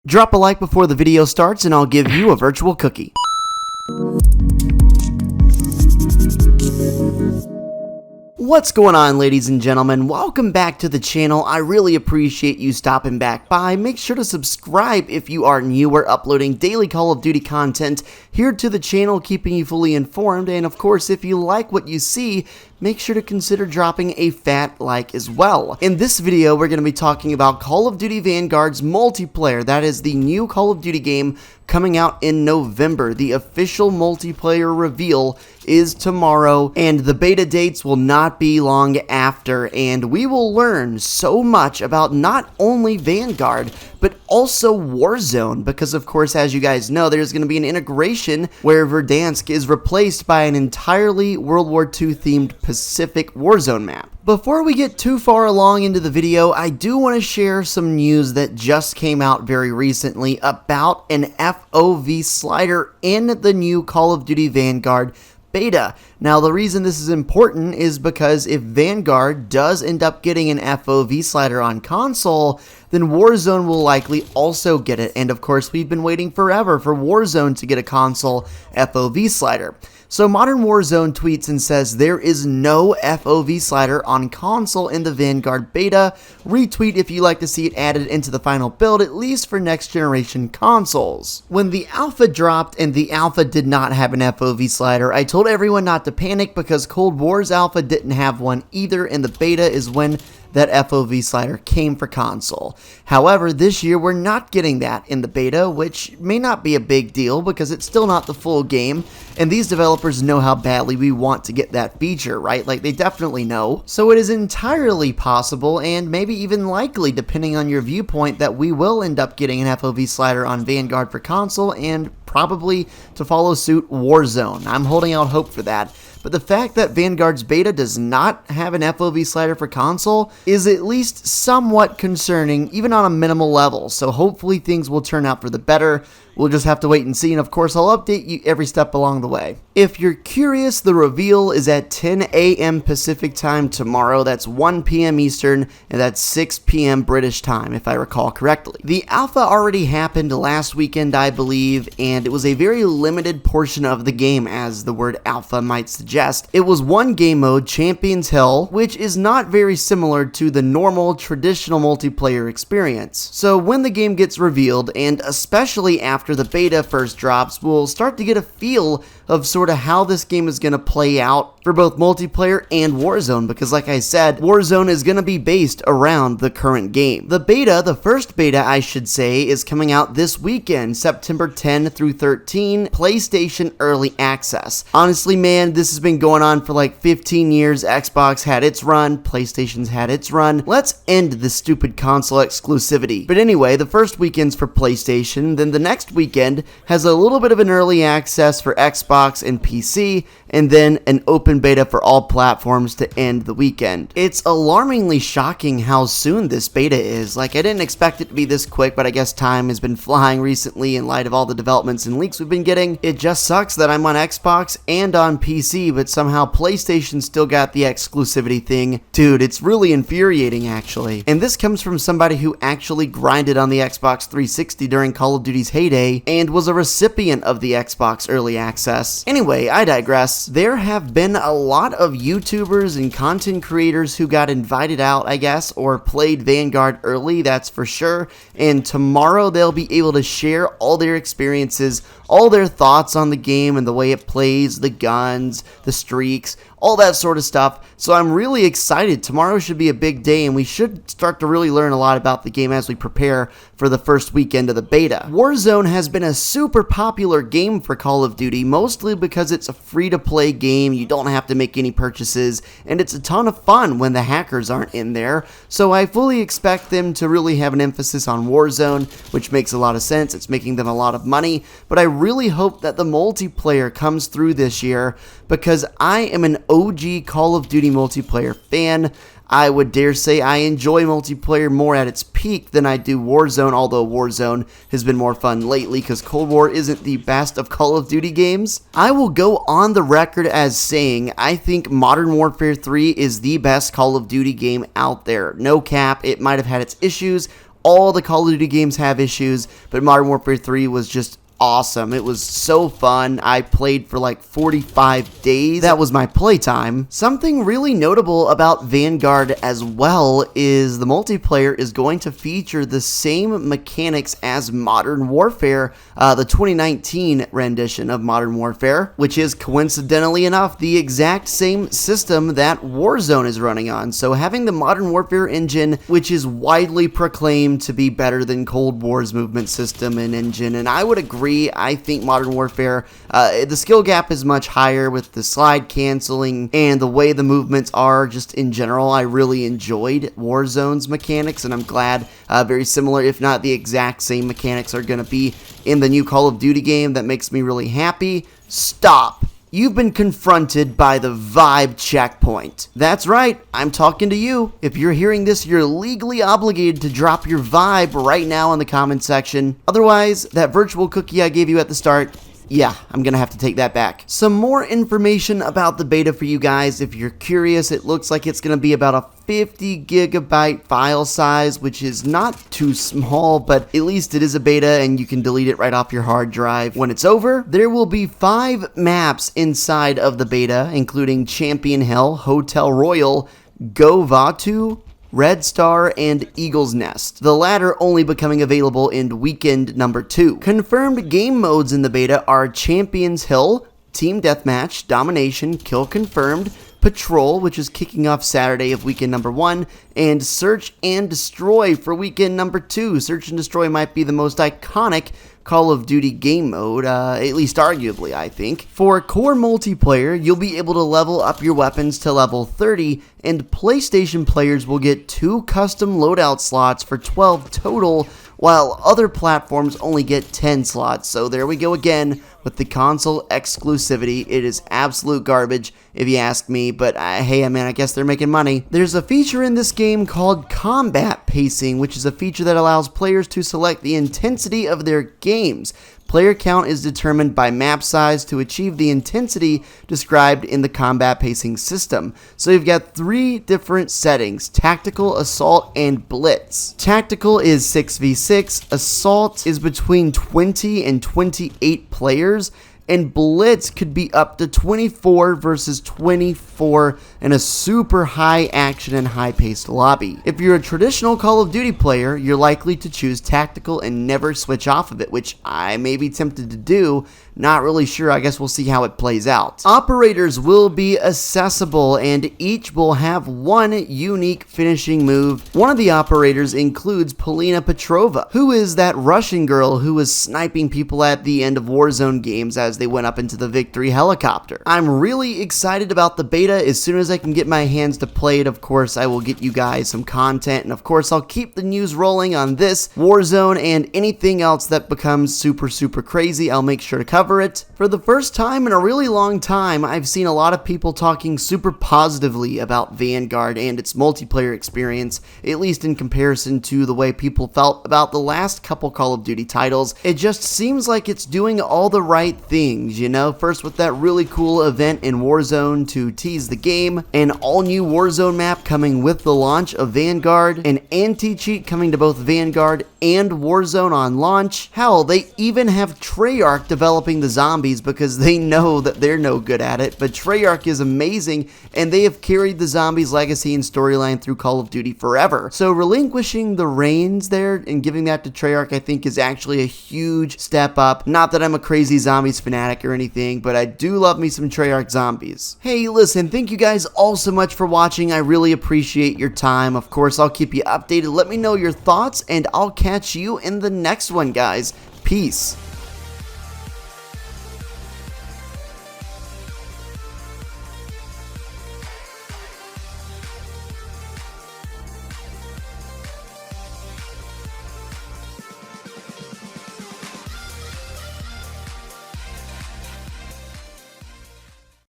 Drop a like before the video starts and I'll give you a virtual cookie. What's going on, ladies and gentlemen? Welcome back to the channel. I really appreciate you stopping back by. Make sure to subscribe if you are new. We're uploading daily Call of Duty content here to the channel, keeping you fully informed. And of course, if you like what you see, make sure to consider dropping a fat like as well. In this video, we're going to be talking about Call of Duty Vanguard's multiplayer. That is the new Call of Duty game coming out in November. The official multiplayer reveal is tomorrow, and the beta dates will not be long after, and we will learn so much about not only Vanguard, but also Warzone, because of course, as you guys know, there's going to be an integration where Verdansk is replaced by an entirely World War II themed Pacific Warzone map. Before we get too far along into the video, I do want to share some news that just came out very recently about an FOV slider in the new Call of Duty Vanguard beta. Now, the reason this is important is because if Vanguard does end up getting an FOV slider on console, then Warzone will likely also get it. And of course, we've been waiting forever for Warzone to get a console FOV slider. So Modern Warzone tweets and says there is no FOV slider on console in the Vanguard beta. Retweet if you like to see it added into the final build, at least for next generation consoles. When the alpha dropped and the alpha did not have an FOV slider, I told everyone not to panic because Cold War's alpha didn't have one either, and the beta is when that FOV slider came for console. However, this year we're not getting that in the beta, which may not be a big deal because it's still not the full game, and these developers know how badly we want to get that feature, right? Like, they definitely know. So it is entirely possible, and maybe even likely, depending on your viewpoint, that we will end up getting an FOV slider on Vanguard for console, and probably to follow suit Warzone. I'm holding out hope for that. But the fact that Vanguard's beta does not have an FOV slider for console is at least somewhat concerning, even on a minimal level, so hopefully things will turn out for the better. We'll just have to wait and see, and of course I'll update you every step along the way. If you're curious, the reveal is at 10 a.m. Pacific time tomorrow. That's 1 p.m. Eastern, and that's 6 p.m. British time, if I recall correctly. The alpha already happened last weekend, I believe, and it was a very limited portion of the game, as the word alpha might suggest. It was one game mode, Champions Hill, which is not very similar to the normal, traditional multiplayer experience. So when the game gets revealed, and especially after the beta first drops, we'll start to get a feel of sort of how this game is going to play out for both multiplayer and Warzone, because like I said, Warzone is going to be based around the current game. The beta, the first beta I should say, is coming out this weekend, September 10 through 13, PlayStation Early Access. Honestly, man, this has been going on for like 15 years. Xbox had its run, PlayStation's had its run. Let's end this stupid console exclusivity. But anyway, the first weekend's for PlayStation, then the next weekend has a little bit of an early access for Xbox and PC, and then an open beta for all platforms to end the weekend. It's alarmingly shocking how soon this beta is. Like, I didn't expect it to be this quick, but I guess time has been flying recently in light of all the developments and leaks we've been getting. It just sucks that I'm on Xbox and on PC, but somehow PlayStation still got the exclusivity thing. Dude, it's really infuriating, actually. And this comes from somebody who actually grinded on the Xbox 360 during Call of Duty's heyday and was a recipient of the Xbox Early Access. Anyway, I digress. There have been a lot of YouTubers and content creators who got invited out, I guess, or played Vanguard early, that's for sure, and tomorrow they'll be able to share all their experiences, all their thoughts on the game and the way it plays, the guns, the streaks, all that sort of stuff. So I'm really excited. Tomorrow should be a big day, and we should start to really learn a lot about the game as we prepare for the first weekend of the beta. Warzone has been a super popular game for Call of Duty, mostly because it's a free-to-play game, you don't have to make any purchases, and it's a ton of fun when the hackers aren't in there. So I fully expect them to really have an emphasis on Warzone, which makes a lot of sense. It's making them a lot of money, but I really hope that the multiplayer comes through this year, because I am an OG Call of Duty multiplayer fan. I would dare say I enjoy multiplayer more at its peak than I do Warzone, although Warzone has been more fun lately because Cold War isn't the best of Call of Duty games. I will go on the record as saying I think Modern Warfare 3 is the best Call of Duty game out there. No cap, it might have had its issues. All the Call of Duty games have issues, but Modern Warfare 3 was just awesome. It was so fun. I played for like 45 days. That was my playtime. Something really notable about Vanguard as well is the multiplayer is going to feature the same mechanics as Modern Warfare, the 2019 rendition of Modern Warfare, which is coincidentally enough the exact same system that Warzone is running on. So having the Modern Warfare engine, which is widely proclaimed to be better than Cold War's movement system and engine, and I would agree. I think Modern Warfare, the skill gap is much higher with the slide canceling and the way the movements are just in general. I really enjoyed Warzone's mechanics, and I'm glad very similar, if not the exact same mechanics are going to be in the new Call of Duty game. That makes me really happy. Stop. You've been confronted by the vibe checkpoint. That's right, I'm talking to you. If you're hearing this, you're legally obligated to drop your vibe right now in the comment section. Otherwise, that virtual cookie I gave you at the start, yeah, I'm gonna have to take that back. Some more information about the beta for you guys. If you're curious, it looks like it's gonna be about a 50 gigabyte file size, which is not too small, but at least it is a beta and you can delete it right off your hard drive. When it's over, there will be 5 maps inside of the beta, including Champion Hill, Hotel Royal, Go Vatu, Red Star, and Eagle's Nest, the latter only becoming available in weekend number 2. Confirmed game modes in the beta are Champions Hill, Team Deathmatch, Domination, Kill Confirmed, Patrol, which is kicking off Saturday of weekend number 1, and Search and Destroy for weekend number 2. Search and Destroy might be the most iconic Call of Duty game mode, at least arguably, I think. For core multiplayer, you'll be able to level up your weapons to level 30, and PlayStation players will get 2 custom loadout slots for 12 total, while other platforms only get 10 slots. So there we go again with the console exclusivity. It is absolute garbage if you ask me, but hey, man, I guess they're making money. There's a feature in this game called combat pacing, which is a feature that allows players to select the intensity of their games. Player count is determined by map size to achieve the intensity described in the combat pacing system. So you've got 3 different settings: tactical, assault, and blitz. Tactical is 6v6, assault is between 20 and 28 players, and blitz could be up to 24 versus 24 in a super high action and high paced lobby. If you're a traditional Call of Duty player, you're likely to choose tactical and never switch off of it, which I may be tempted to do. Not really sure. I guess we'll see how it plays out. Operators will be accessible, and each will have 1 unique finishing move. One of the operators includes Polina Petrova, who is that Russian girl who was sniping people at the end of Warzone games as they went up into the victory helicopter. I'm really excited about the beta. As soon as I can get my hands to play it, of course, I will get you guys some content, and of course, I'll keep the news rolling on this, Warzone, and anything else that becomes super crazy. I'll make sure to cover it. For the first time in a really long time, I've seen a lot of people talking super positively about Vanguard and its multiplayer experience, at least in comparison to the way people felt about the last couple Call of Duty titles. It just seems like it's doing all the right things, you know? First with that really cool event in Warzone to tease the game, an all-new Warzone map coming with the launch of Vanguard, an anti-cheat coming to both Vanguard and Warzone on launch. Hell, they even have Treyarch developing the zombies because they know that they're no good at it, but Treyarch is amazing, and they have carried the zombies legacy and storyline through Call of Duty forever. So relinquishing the reins there and giving that to Treyarch, I think, is actually a huge step up. Not that I'm a crazy zombies fanatic or anything, but I do love me some Treyarch zombies. Hey, listen, thank you guys all so much for watching. I really appreciate your time. Of course, I'll keep you updated. Let me know your thoughts, and I'll catch you in the next one, guys. Peace.